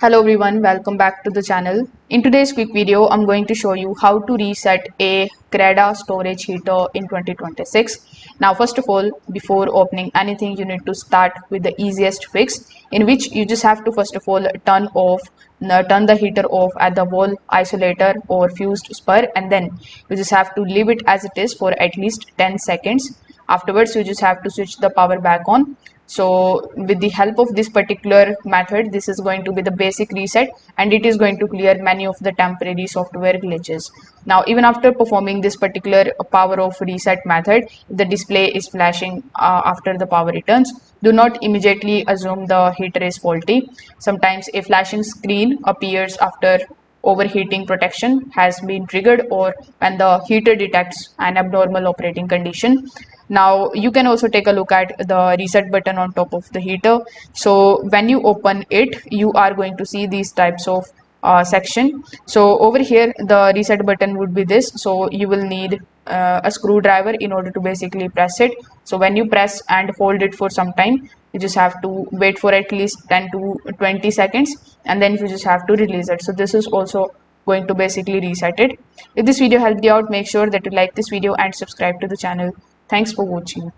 Hello everyone, welcome back to the channel. In today's quick video, I'm going to show you how to reset a Creda storage heater in 2026. Now, first of all, before opening anything, you need to start with the easiest fix, in which you just have to first of all turn the heater off at the wall isolator or fused spur, and then you just have to leave it as it is for at least 10 seconds. Afterwards, you just have to switch the power back on. So with the help of this particular method, this is going to be the basic reset, and it is going to clear many of the temporary software glitches. Now, even after performing this particular power off reset method, if the display is flashing after the power returns, do not immediately assume the heater is faulty. Sometimes a flashing screen appears after overheating protection has been triggered or when the heater detects an abnormal operating condition. Now you can also take a look at the reset button on top of the heater. So when you open it, you are going to see these types of section. So over here the reset button would be this, so you will need a screwdriver in order to basically press it. So when you press and hold it for some time, you just have to wait for at least 10 to 20 seconds, and then you just have to release it. So this is also going to basically reset it. If this video helped you out, make sure that you like this video and subscribe to the channel. Thanks for watching.